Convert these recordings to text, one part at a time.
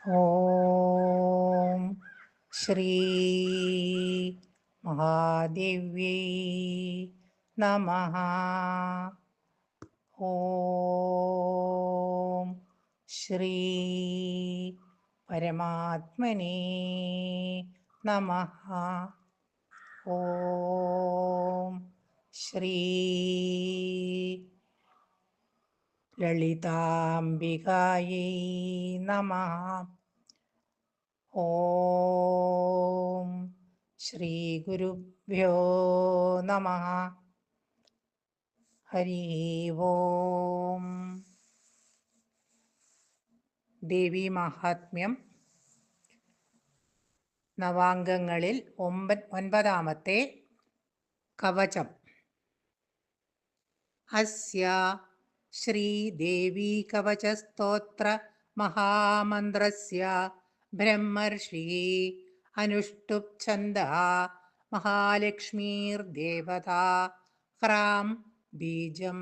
ഓം ശ്രീ മഹാദേവ്യൈ നമഃ. ഓം ശ്രീ പരമാത്മനേ നമഃ. ഓം ശ്രീ ലളിതാംബികായൈ നമഃ. ഓം ശ്രീ ഗുരുഭ്യോ നമഃ. ഹരി ഓം. ദേവീ മാഹാത്മ്യം നവാംഗങ്ങളിൽ ഒൻപതാമത്തെ കവചം. അസ്യ ശ്രീദേവീ കവചസ്തോത്ര മഹാമന്ത്രസ്യ ബ്രഹ്മർഷി അനുഷ്ടുപ് ഛന്ദഃ മഹാലക്ഷ്മീർദേവതാ ഹ്രാം ബീജം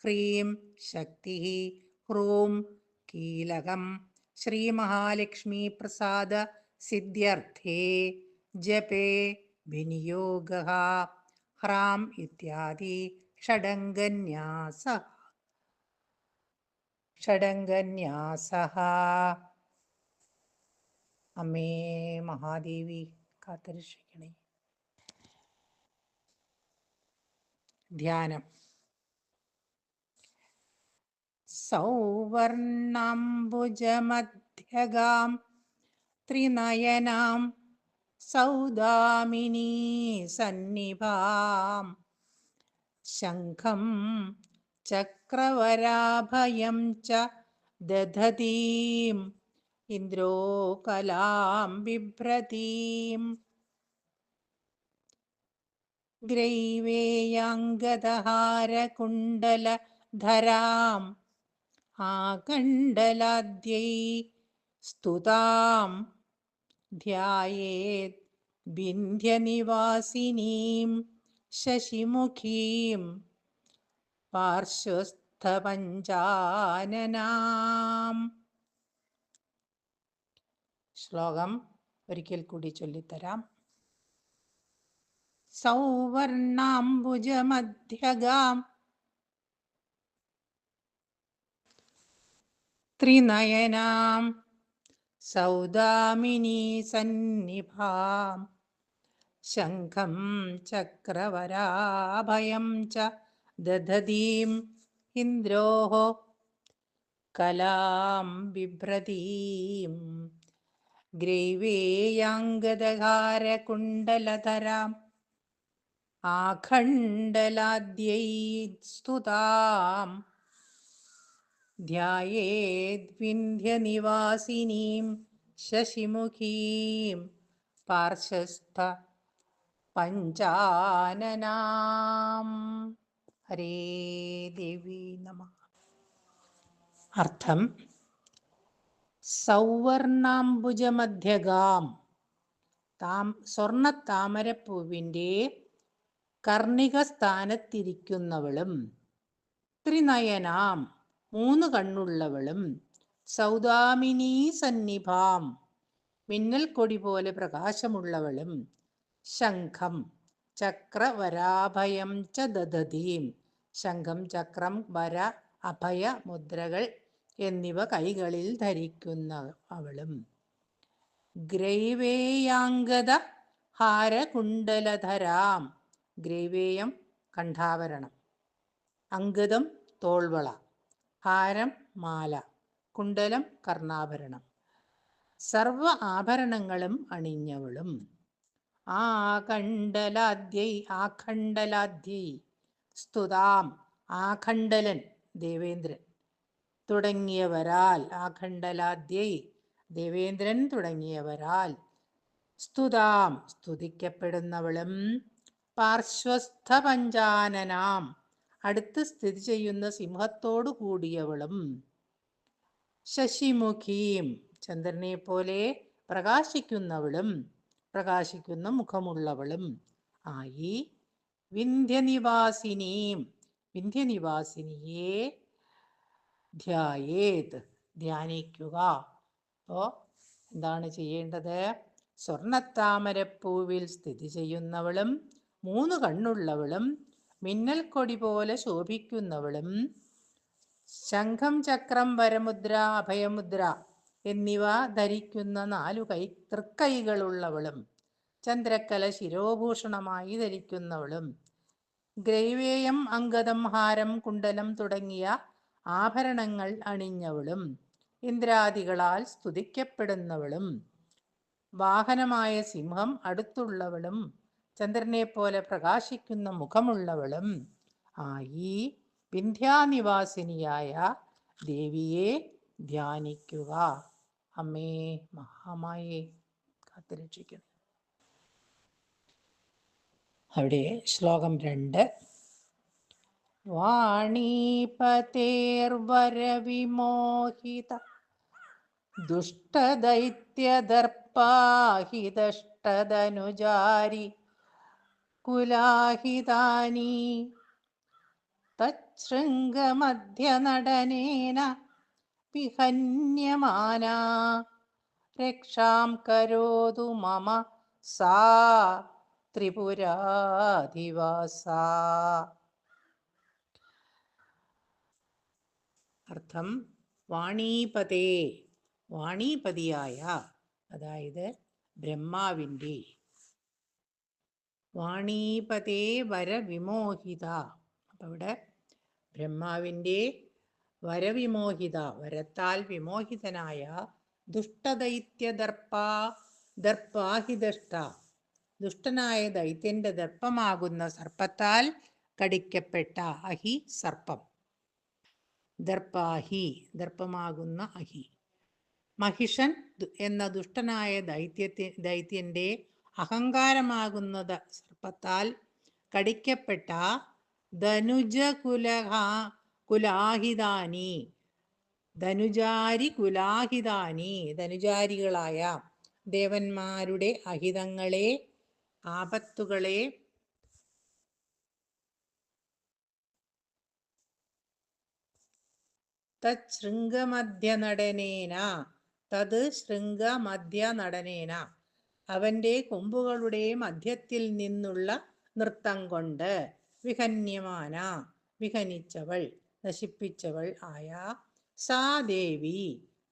ഹ്രീം ശക്തി ഹ്രൂം കീലകം ശ്രീമഹാലക്ഷ്മീ പ്രസാദ സിദ്ധ്യർത്ഥേ ജപേ വിനിയോഗഃ. ഹ്രാം ഇത്യാദി ഷഡംഗന്യാസഃ. അമ്മേ മഹാദേവി കാത്തുരക്ഷിക്കണേ. ധ്യാനം. സൗവർണാംബുജമധ്യഗാം ത്രിനയനാം സൗദാമിനീ സന്നിഭാം ശംഖം ചക്രവരാഭയം ച ദധതീം ഇന്ദ്രോകലാം ബിഭ്രതീം ഗ്രൈവേയാംഗദഹാരകുണ്ഡലധരാം ആകണ്ഡലാദ്യൈ സ്തുതാം ധ്യായേത് വിന്ധ്യനിവാസിനീം ശശിമുഖീം പാർശ്വസ്ഥപഞ്ചാനനാം. ശ്ലോകം ഒരിക്കൽ കൂടി ചൊല്ലിത്തരാം. സൗവർണാംബുജമധ്യഗാം ത്രിനയനാം സൗദാമിനീ സന്നിഭാം ശംഖം ചക്രവരാഭയം ച ദധതീം ഇന്ദ്രോഃ കലാം ബിഭ്രതീം ഗ്രൈവേയാംഗദഹാരകുണ്ഡലധരാം ആഖണ്ഡലാദ്യൈ സ്തുതാം ധ്യായേദ്വിന്ധ്യനിവാസിനീം ശശിമുഖീം പാർശ്വസ്ഥ പഞ്ചാനനാം. ഹരേ ദേവി നമഃ. അർത്ഥം: സൗവർണാംബുജമധ്യഗാം, സ്വർണത്താമരപ്പൂവിൻ്റെ കർണിക സ്ഥാനത്തിരിക്കുന്നവളും, ത്രിനയനാം, 3 കണ്ണുള്ളവളും, സൗദാമിനീ സന്നിഭാം, മിന്നൽ കൊടി പോലെ പ്രകാശമുള്ളവളും, ശംഖം ചക്രവരാഭയം ച ദധതീം, ശംഖം ചക്രം വര അഭയ മുദ്രകൾ എന്നിവ കൈകളിൽ ധരിക്കുന്നവളും, ഗ്രൈവേയാംഗദ ഹാരകുണ്ഡലധരാം, ഗ്രൈവേയം കണ്ഠാഭരണം, അംഗദം തോൾവള, ഹാരം മാല, കുണ്ഡലം കർണാഭരണം, സർവ ആഭരണങ്ങളും അണിഞ്ഞവളും, ആഖണ്ഡലാദ്യൈ സ്തുതാം, ആഖണ്ഡലൻ ദേവേന്ദ്രൻ തുടങ്ങിയവരാൽ, ആഖണ്ഡലാദ്യൈ ദേവേന്ദ്രൻ തുടങ്ങിയവരാൽ, സ്തുതാം സ്തുതിക്കപ്പെടുന്നവളും, പാർശ്വസ്ഥ പഞ്ചാനനാം, അടുത്ത് സ്ഥിതി ചെയ്യുന്ന സിംഹത്തോടു കൂടിയവളും, ശശിമുഖീം, ചന്ദ്രനെ പോലെ പ്രകാശിക്കുന്നവളും, പ്രകാശിക്കുന്ന മുഖമുള്ളവളും ആയി, വിന്ധ്യനിവാസിനീം, വിന്ധ്യനിവാസിനിയെ ധ്യായേത്, ധ്യാനിക്കുക. അപ്പോൾ എന്താണ് ചെയ്യേണ്ടത്? സ്വർണത്താമരപ്പൂവിൽ സ്ഥിതി ചെയ്യുന്നവളും 3 കണ്ണുള്ളവളും മിന്നൽ കൊടി പോലെ ശോഭിക്കുന്നവളും ശംഖം, ചക്രം, വരമുദ്ര, അഭയമുദ്ര എന്നിവ ധരിക്കുന്ന 4 തൃക്കൈകളുള്ളവളും ചന്ദ്രക്കല ശിരോഭൂഷണമായി ധരിക്കുന്നവളും ഗ്രൈവേയം, അംഗദം, ഹാരം, കുണ്ടലം തുടങ്ങിയ ആഭരണങ്ങൾ അണിഞ്ഞവളും ഇന്ദ്രാദികളാൽ സ്തുതിക്കപ്പെടുന്നവളും വാഹനമായ സിംഹം അടുത്തുള്ളവളും ചന്ദ്രനെ പോലെ പ്രകാശിക്കുന്ന മുഖമുള്ളവളും ആയി വിന്ധ്യാനിവാസിനിയായ ദേവിയെ ധ്യാനിക്കുക. അമ്മേ മഹാമായേ കാത്തുരക്ഷിക്കണം. അവിടെ ശ്ലോകം 2. വാണീപതേർവരവിമോഹിത ദുഷ്ടദൈത്യദർപ്പാഹിതഷ്ടധനുജാരി കുലാഹിതാനി തച്ഛൃംഗമധ്യനടനേന വിഹന്യമാനാ രക്ഷാം കരോതു മമ സാ ത്രിപുരാധിവാസാ. അർത്ഥം: വാണീപതേ, വാണീപതിയായ, അതായത് ബ്രഹ്മാവിൻ്റെ, വാണീപതേ വരവിമോഹിത. അപ്പം ഇവിടെ ബ്രഹ്മാവിൻ്റെ വരവിമോഹിത, വരത്താൽ വിമോഹിതനായ ദർപ്പാഹിതഷ്ട, ദുഷ്ടനായ ദൈത്യന്റെ ദർപ്പമാകുന്ന സർപ്പത്താൽ കടിക്കപ്പെട്ട അഹി സർപ്പം. ദർപ്പാഹി, ദർപ്പമാകുന്ന അഹി. മഹിഷൻ എന്ന ദുഷ്ടനായ ദൈത്യന്റെ അഹങ്കാരമാകുന്ന സർപ്പത്താൽ കടിക്കപ്പെട്ട കുലാഹിതാനി, ധനുജാരി കുലാഹിതാനി, ധനുജാരികളായ ദേവന്മാരുടെ അഹിതങ്ങളെ, ആപത്തുകളെ തത് ശൃംഗമധ്യനടനേന, തത് ശൃംഗമധ്യനടനേന, അവന്റെ കൊമ്പുകളുടെ മധ്യത്തിൽ നിന്നുള്ള നൃത്തം കൊണ്ട് വിഹന്യമാന, വിഹനിച്ചവൾ, നശിപ്പിച്ചവൾ ആയ സാ ദേവി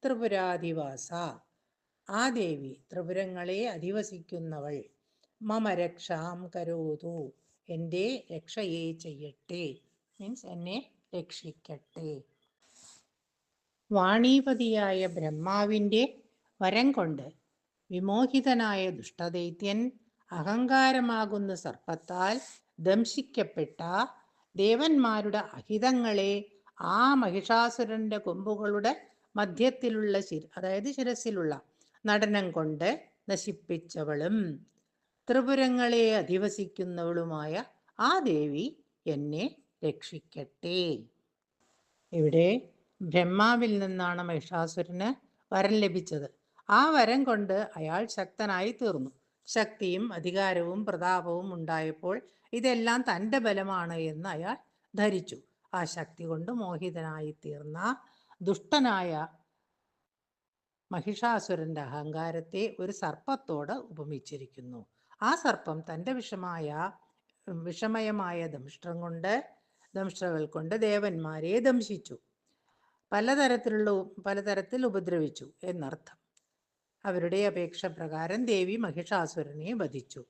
ത്രിപുരാധിവാസ, ആ ദേവി ത്രിപുരങ്ങളെ അധിവസിക്കുന്നവൾ, മമ രക്ഷാം കരോതു, എൻ്റെ രക്ഷയെ ചെയ്യട്ടെ, മീൻസ് എന്നെ രക്ഷിക്കട്ടെ. വാണീപതിയായ ബ്രഹ്മാവിൻ്റെ വരം കൊണ്ട് വിമോഹിതനായ ദുഷ്ടദൈത്യൻ അഹങ്കാരമാകുന്ന സർപ്പത്താൽ ദംശിക്കപ്പെട്ട ദേവന്മാരുടെ അഹിതങ്ങളെ ആ മഹിഷാസുരന്റെ കൊമ്പുകളുടെ മധ്യത്തിലുള്ള അതായത് ശിരസിലുള്ള നടനം കൊണ്ട് നശിപ്പിച്ചവളും ത്രിപുരങ്ങളെ അധിവസിക്കുന്നവളുമായ ആ ദേവി എന്നെ രക്ഷിക്കട്ടെ. ഇവിടെ ബ്രഹ്മാവിൽ നിന്നാണ് മഹിഷാസുരന് വരം ലഭിച്ചത്. ആ വരം കൊണ്ട് അയാൾ ശക്തനായി തീർന്നു. ശക്തിയും അധികാരവും പ്രതാപവും ഉണ്ടായപ്പോൾ ഇതെല്ലാം തൻ്റെ ബലമാണ് എന്ന് അയാൾ ധരിച്ചു. ആ ശക്തി കൊണ്ട് മോഹിതനായി തീർന്ന ദുഷ്ടനായ മഹിഷാസുരന്റെ അഹങ്കാരത്തെ ഒരു സർപ്പത്തോട് ഉപമിച്ചിരിക്കുന്നു. ആ സർപ്പം തൻ്റെ വിഷമയമായ ദംഷ്ട്രകൾ കൊണ്ട് ദേവന്മാരെ ദംശിച്ചു, പലതരത്തിൽ ഉപദ്രവിച്ചു എന്നർത്ഥം. അവരുടെ അപേക്ഷ പ്രകാരം ദേവി മഹിഷാസുരനെ വധിച്ചു.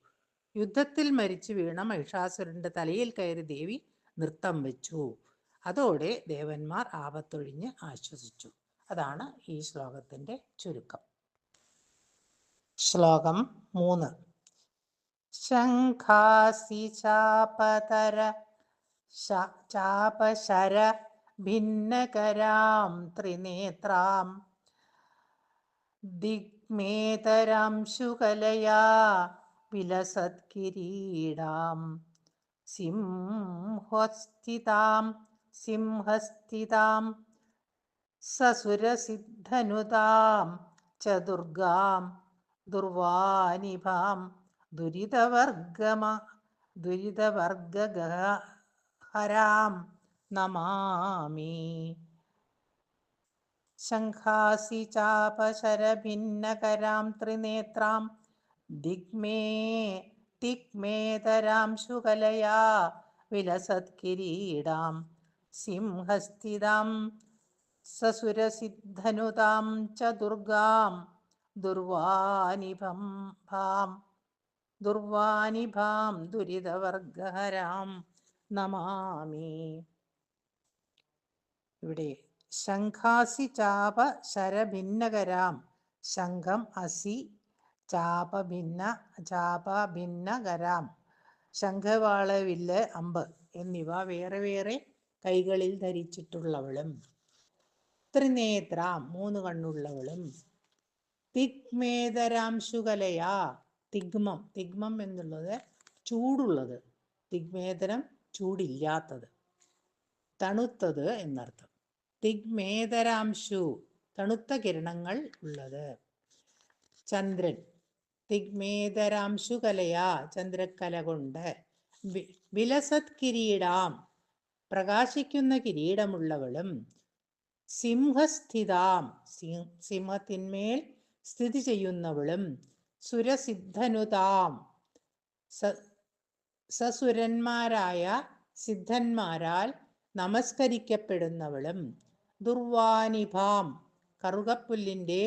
യുദ്ധത്തിൽ മരിച്ചു വീണ മഹിഷാസുരന്റെ തലയിൽ കയറി ദേവി നൃത്തം വെച്ചു. അതോടെ ദേവന്മാർ ആപത്തൊഴിഞ്ഞ് ആശ്വസിച്ചു. അതാണ് ഈ ശ്ലോകത്തിന്റെ ചുരുക്കം. ശ്ലോകം 3. ശംഖാസി ചാപശര ഭിന്നകരാം ത്രിനേത്രാം ദിഗ്മേതരാംശുകലയാ വിലസത്കിരീടാം സിംഹസ്ഥിതാം സസുരസിദ്ധനുതാം ചതുർഗാം ദുർവാനിഭാം ദുരിതവർഗഹരാം നമാമി. ശംഖാസി ചാപശരഭിന്നകരാം ത്രിനേത്രാം ദിഗ്മേ ദിഗ്മേതരാം ശുകലയാ വിലസത്കിരീടാം സിംഹസ്ഥിതാം സസുരസിദ്ധനുതാം ച ദുർഗാം ദുർവാനിഭാം ദുരിതവർഗഹരാം നമാമി. ഇവിടെ ശംഖാസി ചാപ ശരഭിന്നകരാം, ശംഖം അസി ചാപഭിന്നകരാം, ശംഖവാള് വില്ല് അമ്പ് എന്നിവ വേറെ വേറെ കൈകളിൽ ധരിച്ചിട്ടുള്ളവളും, ത്രിനേത്രാം മൂന്ന് കണ്ണുള്ളവളും, തിഗ്മേതരാംശുകലയാ തിഗ്മം, തിഗ്മം എന്നുള്ളത് ചൂടുള്ളത്, തിഗ്മേതരം ചൂടില്ലാത്തത്, തണുത്തത് എന്നർത്ഥം. തിഗ്മേതരാംശു തണുത്ത കിരണങ്ങൾ ഉള്ളത്. ചന്ദ്രൻ തിഗ്മേതരാംശുകലയാ ചന്ദ്രക്കല കൊണ്ട്. വിലസത് കിരീടാം പ്രകാശിക്കുന്ന കിരീടമുള്ളവളും, സിംഹസ്ഥിതാം സിംഹത്തിന്മേൽ സ്ഥിതി ചെയ്യുന്നവളും, സുരസിദ്ധനുതാം സസുരന്മാരായ സിദ്ധന്മാരാൽ നമസ്കരിക്കപ്പെടുന്നവളും, ദുർവാനിഭാം കറുകപ്പുല്ലിൻ്റെ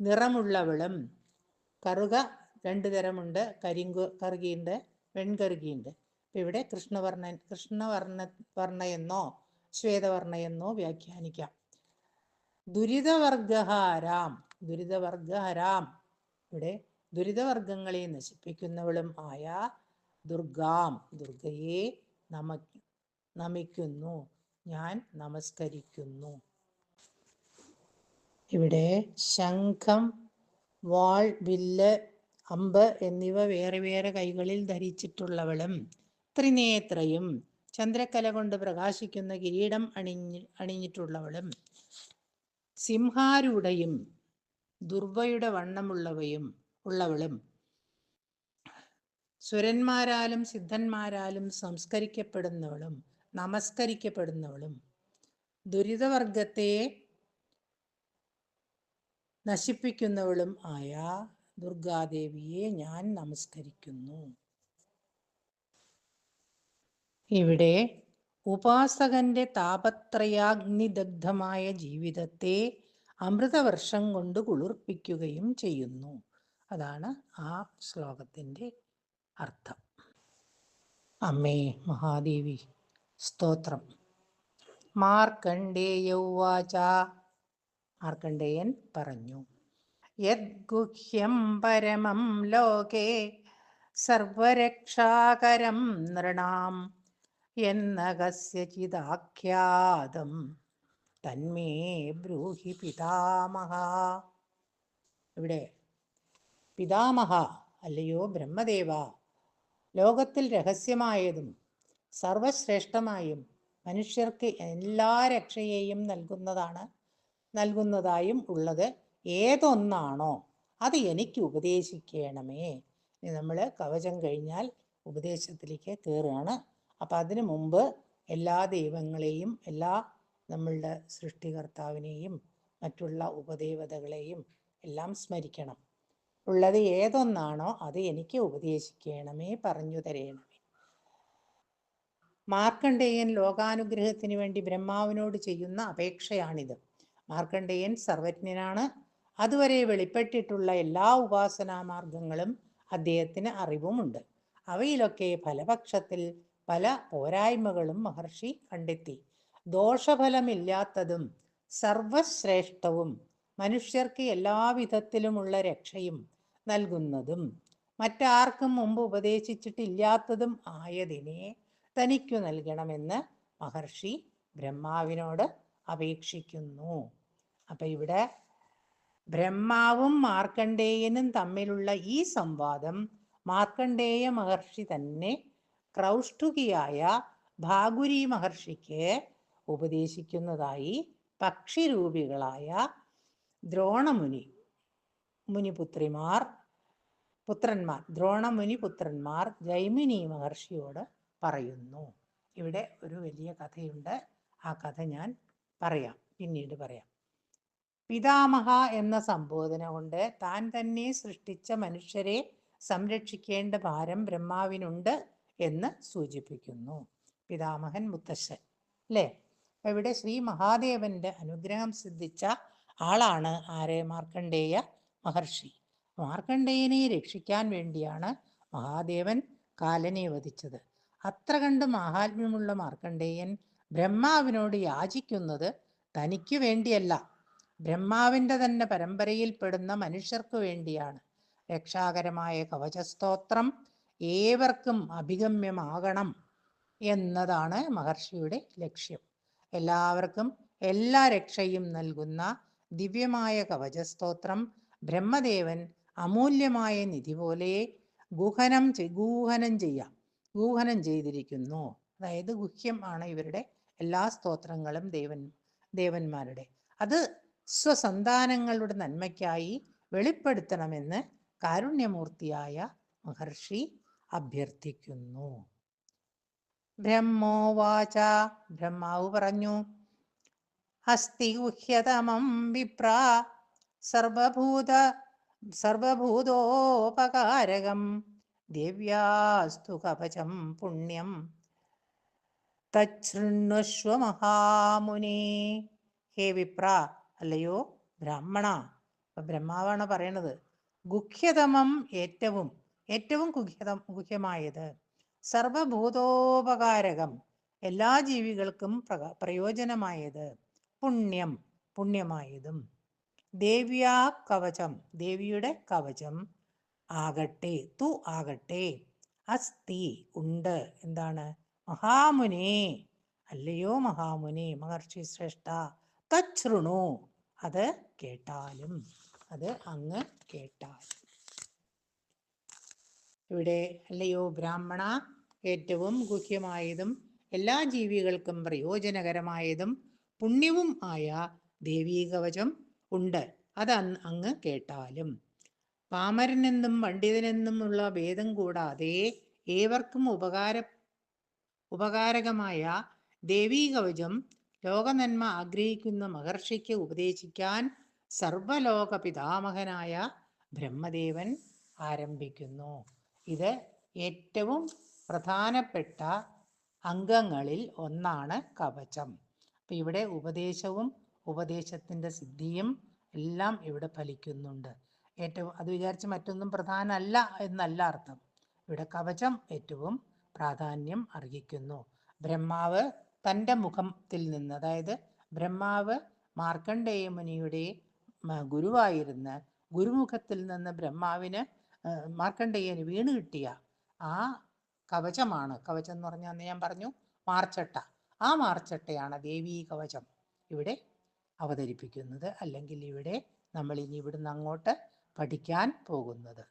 നിറമുള്ളവളും. കറുക രണ്ടു തരമുണ്ട്, കറുകിയുണ്ട്, വെൺകറുകിയുണ്ട്. ഇവിടെ കൃഷ്ണവർണ്ണയെന്നോ ശ്വേതവർണ്ണയെന്നോ വ്യാഖ്യാനിക്കാം. ദുരിതവർഗഹാരാം, ദുരിതവർഗഹരാം ഇവിടെ ദുരിതവർഗങ്ങളെ നശിപ്പിക്കുന്നവളും ആയ ദുർഗാം ദുർഗയെ നമിക്കുന്നു, ഞാൻ നമസ്കരിക്കുന്നു. ഇവിടെ ശംഖം, വാൾ, വില്ല്, അമ്പ് എന്നിവ വേറെ വേറെ കൈകളിൽ ധരിച്ചിട്ടുള്ളവളും, ത്രിനേത്രയും ചന്ദ്രക്കല കൊണ്ട് പ്രകാശിക്കുന്ന കിരീടം അണിഞ്ഞിട്ടുള്ളവളും, സിംഹാരൂഢയും ദുർവയുടെ ഉള്ളവളും, സുരന്മാരാലും സിദ്ധന്മാരാലും നമസ്കരിക്കപ്പെടുന്നവളും, ദുരിതവർഗത്തെ നശിപ്പിക്കുന്നവളും ആയ ദുർഗാദേവിയെ ഞാൻ നമസ്കരിക്കുന്നു. ഇവിടെ ഉപാസകന്റെ താപത്രയാഗ്നിദഗ്ധമായ ജീവിതത്തെ അമൃതവർഷം കൊണ്ട് കുളിർപ്പിക്കുകയും ചെയ്യുന്നു. അതാണ് ആ ശ്ലോകത്തിൻ്റെ അർത്ഥം. അമ്മേ മഹാദേവി സ്തോത്രം. മാർക്കണ്ഡേയ ഉവാച, മാർക്കണ്ഡേയൻ പറഞ്ഞു, യദ്ഗുഹ്യം പരമം ലോകേ സർവരക്ഷാകരം നൃണാം യന്നകസ്യചിദാഖ്യാതം തന്മേ ബ്രൂഹി പിതാമഹ. ഇവിടെ പിതാമഹ അല്ലയോ ബ്രഹ്മദേവ, ലോകത്തിൽ രഹസ്യമായതും സർവശ്രേഷ്ഠമായും മനുഷ്യർക്ക് എല്ലാ രക്ഷയെയും നൽകുന്നതായും ഉള്ളത് ഏതൊന്നാണോ അത് എനിക്ക് ഉപദേശിക്കണമേ. നമ്മൾ കവചം കഴിഞ്ഞാൽ ഉപദേശത്തിലേക്ക് കയറുകയാണ്. അപ്പം അതിനു മുമ്പ് എല്ലാ ദൈവങ്ങളെയും, എല്ലാ നമ്മളുടെ സൃഷ്ടികർത്താവിനെയും മറ്റുള്ള ഉപദേവതകളെയും എല്ലാം സ്മരിക്കണം. ഉള്ളത് ഏതൊന്നാണോ അത് എനിക്ക് ഉപദേശിക്കണമേ, പറഞ്ഞു തരയണമേ. മാർക്കണ്ഡേയൻ ലോകാനുഗ്രഹത്തിന് വേണ്ടി ബ്രഹ്മാവിനോട് ചെയ്യുന്ന അപേക്ഷയാണിത്. മാർക്കണ്ഡേയൻ സർവജ്ഞനാണ്. അതുവരെ വെളിപ്പെട്ടിട്ടുള്ള എല്ലാ ഉപാസനാമാർഗങ്ങളും അദ്ദേഹത്തിന് അറിവുമുണ്ട്. അവയിലൊക്കെ ഫലപക്ഷത്തിൽ പല പോരായ്മകളും മഹർഷി കണ്ടെത്തി. ദോഷഫലമില്ലാത്തതും സർവശ്രേഷ്ഠവും മനുഷ്യർക്ക് എല്ലാവിധത്തിലുമുള്ള രക്ഷയും നൽകുന്നതും മറ്റാർക്കും മുമ്പ് ഉപദേശിച്ചിട്ടില്ലാത്തതും ആയതിനെ തനിക്കു നൽകണമെന്ന് മഹർഷി ബ്രഹ്മാവിനോട് അപേക്ഷിക്കുന്നു. അപ്പം ഇവിടെ ബ്രഹ്മാവും മാർക്കണ്ഡേയനും തമ്മിലുള്ള ഈ സംവാദം മാർക്കണ്ഡേയ മഹർഷി തന്നെ ക്രൗഷ്ടുകിയായ ഭാഗുരി മഹർഷിക്ക് ഉപദേശിക്കുന്നതായി പക്ഷിരൂപികളായ ദ്രോണമുനി പുത്രന്മാർ ജൈമിനി മഹർഷിയോട് പറയുന്നു. ഇവിടെ ഒരു വലിയ കഥയുണ്ട്. ആ കഥ ഞാൻ പറയാം. പിന്നീട് പറയാം. പിതാമഹ എന്ന സംബോധന കൊണ്ട് താൻ തന്നെ സൃഷ്ടിച്ച മനുഷ്യരെ സംരക്ഷിക്കേണ്ട ഭാരം ബ്രഹ്മാവിനുണ്ട് എന്ന് സൂചിപ്പിക്കുന്നു. പിതാമഹൻ, മുത്തശ്ശൻ അല്ലേ? ഇവിടെ ശ്രീ മഹാദേവന്റെ അനുഗ്രഹം സിദ്ധിച്ച ആളാണ് ആര്? മാർക്കണ്ഡേയ മഹർഷി. മാർക്കണ്ഡേയനെ രക്ഷിക്കാൻ വേണ്ടിയാണ് മഹാദേവൻ കാലനെ വധിച്ചത്. അത്ര കണ്ട് മാഹാത്മ്യമുള്ള മാർക്കണ്ഡേയൻ ബ്രഹ്മാവിനോട് യാചിക്കുന്നത് തനിക്ക് വേണ്ടിയല്ല, ബ്രഹ്മാവിൻ്റെ തന്നെ പരമ്പരയിൽപ്പെടുന്ന മനുഷ്യർക്ക് വേണ്ടിയാണ്. രക്ഷാകരമായ കവചസ്തോത്രം ഏവർക്കും അഭിഗമ്യമാകണം എന്നതാണ് മഹർഷിയുടെ ലക്ഷ്യം. എല്ലാവർക്കും എല്ലാ രക്ഷയും നൽകുന്ന ദിവ്യമായ കവചസ്തോത്രം ബ്രഹ്മദേവൻ അമൂല്യമായ നിധി പോലെ ഗൂഹനം ചെയ്തിരിക്കുന്നു. അതായത് ഗുഹ്യം ആണ് ഇവരുടെ എല്ലാ സ്തോത്രങ്ങളും ദേവന്മാരുടെ. അത് സ്വസന്താനങ്ങളുടെ നന്മയ്ക്കായി വെളിപ്പെടുത്തണമെന്ന് കാരുണ്യമൂർത്തിയായ മഹർഷി അഭ്യർത്ഥിക്കുന്നു. ബ്രഹ്മോവാച, ബ്രഹ്മാവ് പറഞ്ഞു, അസ്തി ഗുഹ്യതമം വിപ്ര സർവഭൂതോപകാരകം ദേവ്യാസ്തു കവചം പുണ്യം തച്ഛൃണ്വസ്വ മഹാമുനേ. ഹേ വിപ്ര, അല്ലയോ ബ്രാഹ്മണ. ബ്രഹ്മാവാണ് പറയണത്. ഗുഹ്യതമം, ഏറ്റവും ഗുഹ്യമായത്, സർവഭൂതോപകാരകം, എല്ലാ ജീവികൾക്കും പ്രയോജനമായത്, പുണ്യമായതും, ദേവ്യാ കവചം, ദേവിയുടെ കവചം ആകട്ടെ, ആകട്ടെ, അസ്തി ഉണ്ട്, എന്താണ്? മഹാമുനേ, അല്ലയോ മഹാമുനി, മഹർഷി ശ്രേഷ്ഠ, തച്ഛൃണു, അത് കേട്ടാലും, അത് അങ്ങ് കേട്ടാലും. ഇവിടെ അല്ലയോ ബ്രാഹ്മണ, ഏറ്റവും ഗുഹ്യമായതും എല്ലാ ജീവികൾക്കും പ്രയോജനകരമായതും പുണ്യവും ആയ ദേവീകവചം ഉണ്ട്, അത് അങ്ങ് കേട്ടാലും. പാമരനെന്നും പണ്ഡിതനെന്നുമുള്ള ഭേദം കൂടാതെ ഏവർക്കും ഉപകാരകമായ ദേവീകവചം ലോകനന്മ ആഗ്രഹിക്കുന്ന മഹർഷിക്ക് ഉപദേശിക്കാൻ സർവലോക പിതാമഹനായ ബ്രഹ്മദേവൻ ആരംഭിക്കുന്നു. ഇത് ഏറ്റവും പ്രധാനപ്പെട്ട അംഗങ്ങളിൽ ഒന്നാണ് കവചം. അപ്പം ഇവിടെ ഉപദേശവും ഉപദേശത്തിൻ്റെ സിദ്ധിയും എല്ലാം ഇവിടെ ഫലിക്കുന്നുണ്ട്. അത് വിചാരിച്ച് മറ്റൊന്നും പ്രധാനമല്ല എന്നല്ല അർത്ഥം. ഇവിടെ കവചം ഏറ്റവും പ്രാധാന്യം അർഹിക്കുന്നു. ബ്രഹ്മാവ് തൻ്റെ മുഖത്തിൽ നിന്ന്, അതായത് ബ്രഹ്മാവ് മാർക്കണ്ഡേയ മുനിയുടെ ഗുരുവായിരുന്ന ഗുരുമുഖത്തിൽ നിന്ന് മാർക്കണ്ഡേയന് വീണ് കിട്ടിയ ആ കവചമാണ്. കവചം എന്ന് പറഞ്ഞാൽ അന്ന് ഞാൻ പറഞ്ഞു മാർച്ചട്ട. ആ മാർച്ചട്ടയാണ് ദേവീ കവചം ഇവിടെ അവതരിപ്പിക്കുന്നത്, അല്ലെങ്കിൽ ഇവിടെ നമ്മൾ ഇനി ഇവിടുന്ന് അങ്ങോട്ട് പഠിക്കാൻ പോകുന്നത്.